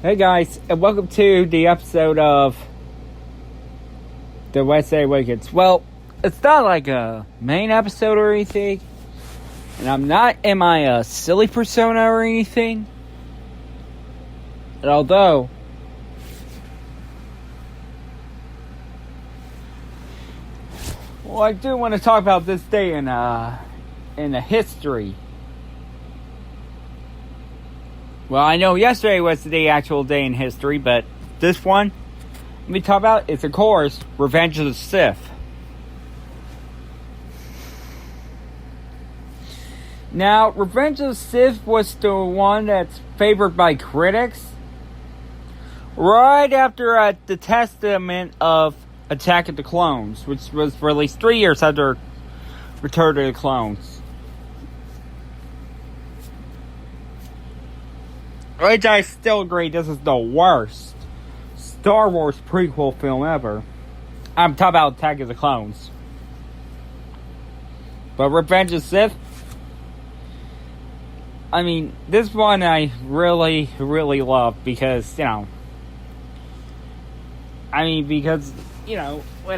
Hey guys, and welcome to the episode of the Wednesday Awakens. Well, it's not like a main episode or anything, and I'm not in my silly persona or anything. And although I do want to talk about this day in the history. Well, I know yesterday was the actual day in history, but this one, let me talk about, it's of course, Revenge of the Sith. Now, Revenge of the Sith was the one that's favored by critics right after the Testament of Attack of the Clones, which was released 3 years after Return of the Clones. Which I still agree, this is the worst Star Wars prequel film ever. I'm talking about Attack of the Clones. But Revenge of the Sith, I mean, this one I really, really love because, what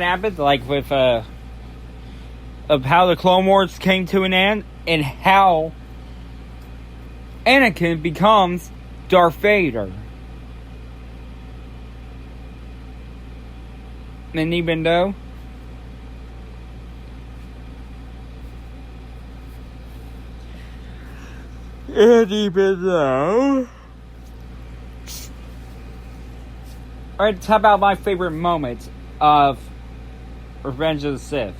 happened, like, with, of how the Clone Wars came to an end, and how Anakin becomes Darth Vader. And even though alright, talk about my favorite moment of Revenge of the Sith.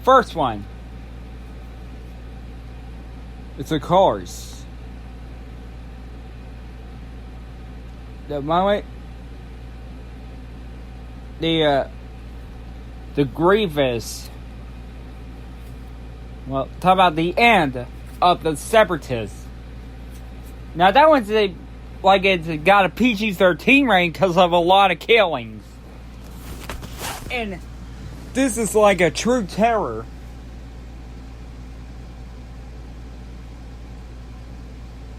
First one, it's of course the moment the Grievous, well, talk about the end of the Separatists. Now that one's it's got a PG-13 rating because of a lot of killings, and this is like a true terror.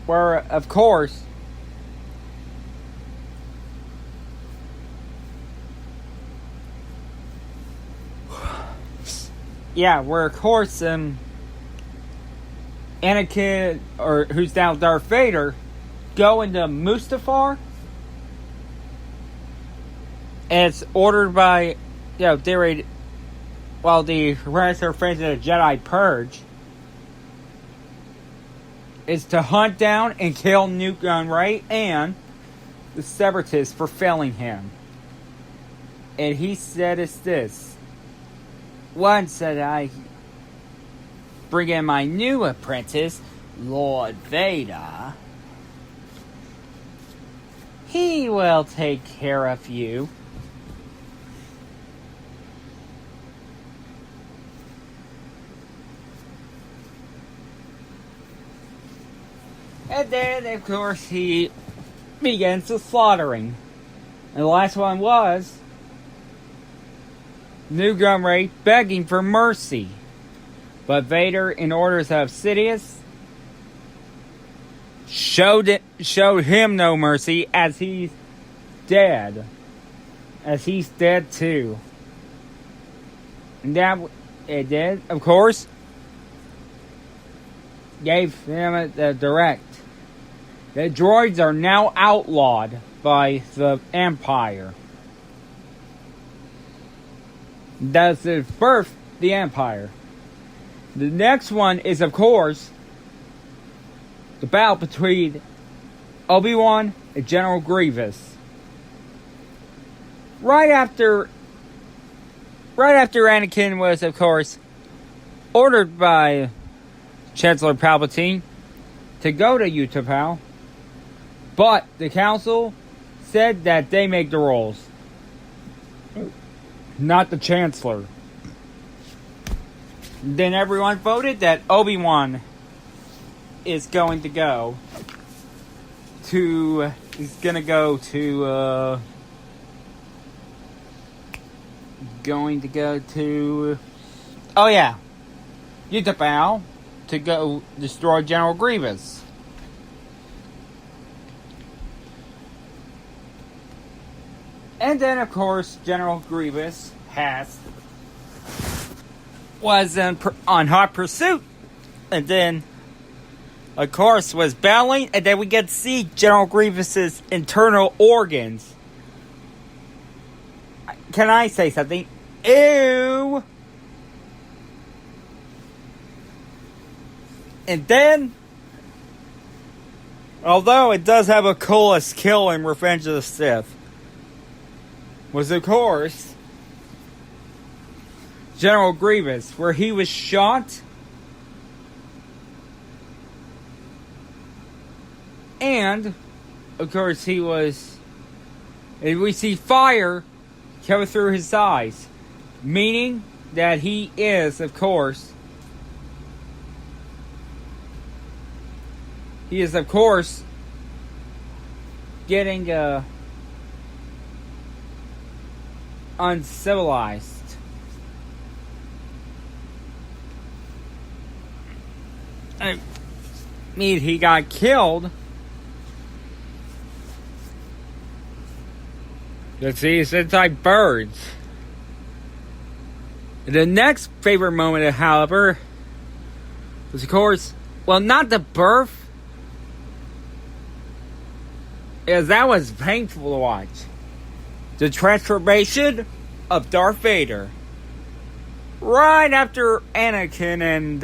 Where, of course, Anakin, or who's now Darth Vader, go into Mustafar. And it's ordered by, the Renaissance friends of the Jedi Purge is to hunt down and kill Newt Gunray and the Separatists for failing him. And he said it's this. Once that I bring in my new apprentice, Lord Vader, he will take care of you. And then, of course, he begins the slaughtering. And the last one was Newt Gunray begging for mercy. But Vader, in orders of Sidious, showed him no mercy, as he's dead. As he's dead too. And that it did, of course, gave him the direct. The droids are now outlawed by the Empire. That's the birth the Empire. The next one is, of course, the battle between Obi-Wan and General Grievous. Right after Anakin was, of course, ordered by Chancellor Palpatine to go to Utapau, but the Council said that they make the rules, not the Chancellor. Then everyone voted that Obi-Wan is going to go to Utapau to go destroy General Grievous. And then, of course, General Grievous was on hot pursuit. And then, of course, was battling. And then we get to see General Grievous's internal organs. Can I say something? Ew! And then, although it does have a coolest kill in Revenge of the Sith, was of course General Grievous, where he was shot and of course we see fire coming through his eyes, meaning that he is of course getting uncivilized. I mean, he got killed. Let's see, it's inside birds. The next favorite moment, however, was of course, well, not the birth, as that was painful to watch. The transformation of Darth Vader. Right after Anakin and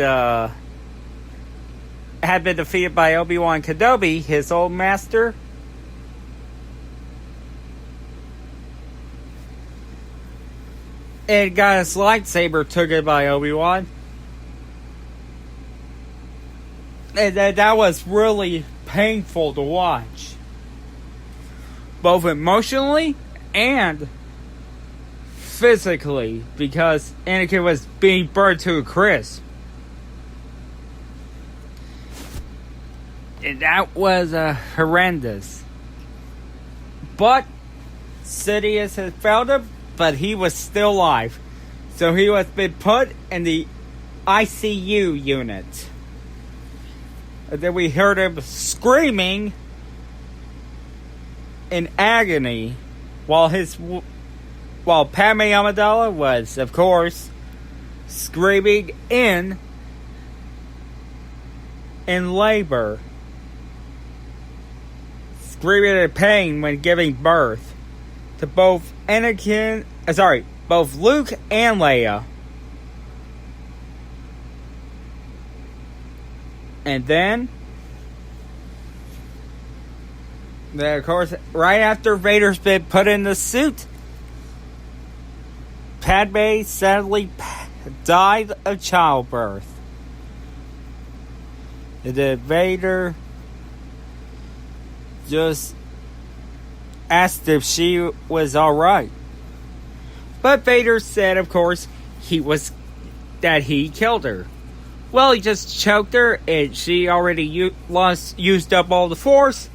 had been defeated by Obi-Wan Kenobi, his old master. And got his lightsaber taken by Obi-Wan. And that was really painful to watch. Both emotionally and physically, because Anakin was being burned to a crisp. And that was horrendous. But Sidious had found him, but he was still alive. So he was been put in the ICU unit. And then we heard him screaming in agony while Padme Amidala was, of course, screaming in labor, screaming in pain when giving birth to both both Luke and Leia. And then, of course, right after Vader's been put in the suit, Padme sadly died of childbirth. And then Vader just asked if she was alright. But Vader said, of course, that he killed her. Well, he just choked her, and she already used up all the force.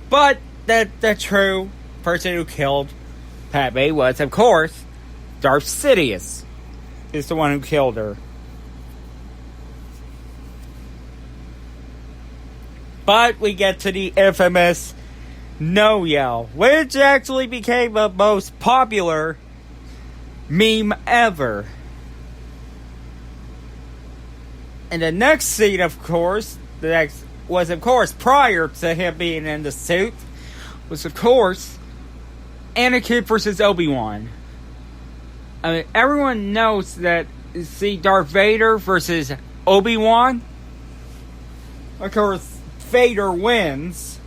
But the true person who killed Padme was, of course, Darth Sidious. Is the one who killed her. But we get to the infamous no yell, which actually became the most popular meme ever. And the next scene, of course, was of course prior to him being in the suit, was of course Anakin versus Obi-Wan. I mean, everyone knows that, see, Darth Vader versus Obi-Wan, of course, Vader wins.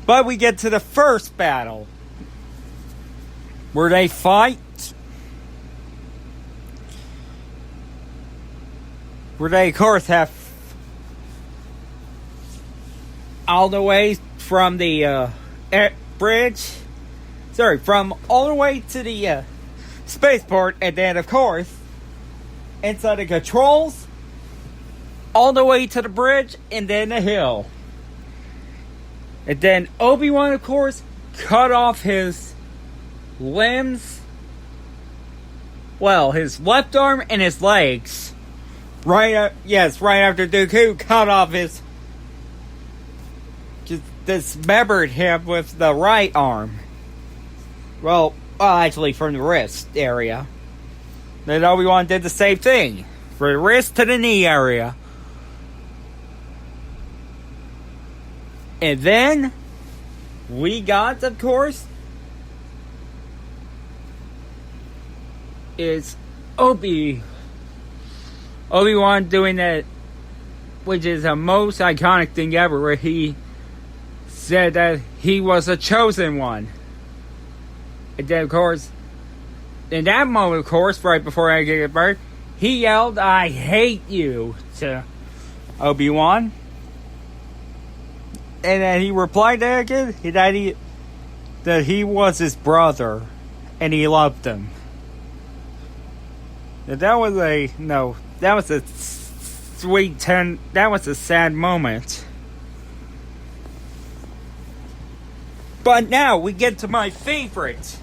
But we get to the first battle, where they fight. Where they, of course, have all the way from the bridge. From all the way to the spaceport, and then, of course, inside the controls, all the way to the bridge, and then the hill. And then Obi-Wan, of course, cut off his limbs. Well, his left arm and his legs. Right after Dooku cut off his... just dismembered him with the right arm. Well, actually from the wrist area. Then Obi-Wan did the same thing. From the wrist to the knee area. And then we got, of course, is Obi-Wan doing that, which is the most iconic thing ever, where he said that he was a chosen one. And then, of course, in that moment, of course, right before I gave birth, he yelled, "I hate you," to Obi-Wan. And then he replied to Anakin that he was his brother and he loved him. And that was a sad moment. But now we get to my favorite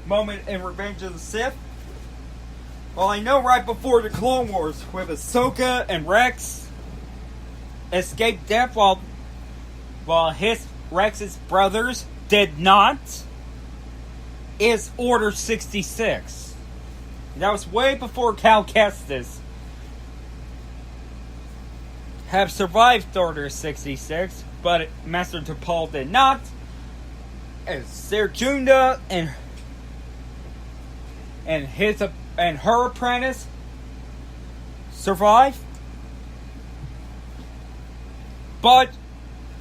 moment in Revenge of the Sith. Well, I know right before the Clone Wars, with Ahsoka and Rex escaped death while Rex's brothers did not, is Order 66. That was way before Cal Kestis have survived Order 66, but Master Tapal did not. As Ser Junda and her apprentice survived, but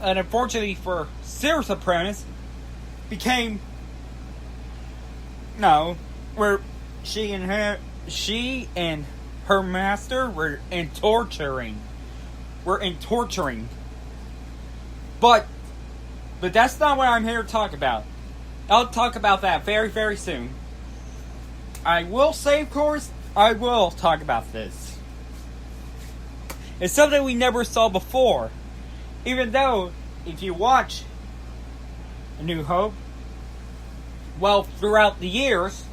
unfortunately for Ser's apprentice, where she and her master were in torturing. But that's not what I'm here to talk about. I'll talk about that very, very soon. I will say, of course, I will talk about this. It's something we never saw before. Even though, if you watch A New Hope, well, throughout the years,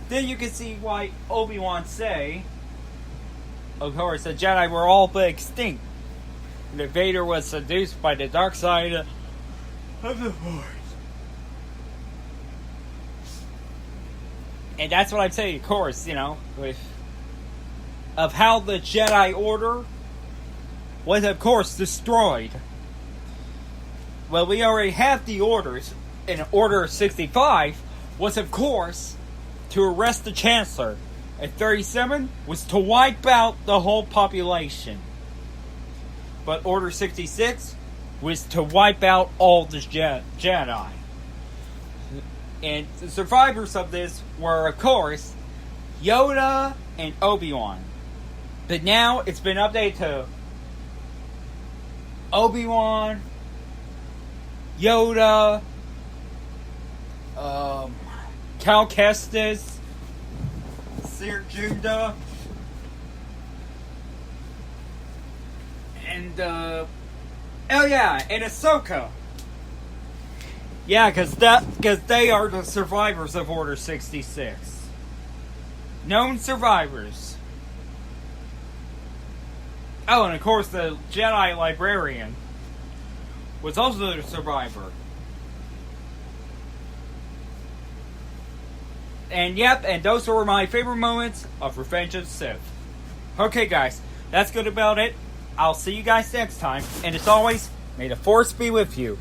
then you can see why Obi-Wan say, of course, the Jedi were all but extinct. And that Vader was seduced by the dark side of the Force. And that's what I'm saying, of course, of how the Jedi Order was, of course, destroyed. Well, we already have the orders, and Order 65 was, of course, to arrest the Chancellor. And 37 was to wipe out the whole population. But Order 66 was to wipe out all the Jedi. And the survivors of this were, of course, Yoda and Obi-Wan. But now it's been updated to Obi-Wan, Yoda, Cal Kestis, Ser Junda, and and Ahsoka. Yeah, because they are the survivors of Order 66. Known survivors. Oh, and of course the Jedi Librarian was also the survivor. And and those were my favorite moments of Revenge of the Sith. Okay guys, that's good about it. I'll see you guys next time. And as always, may the Force be with you.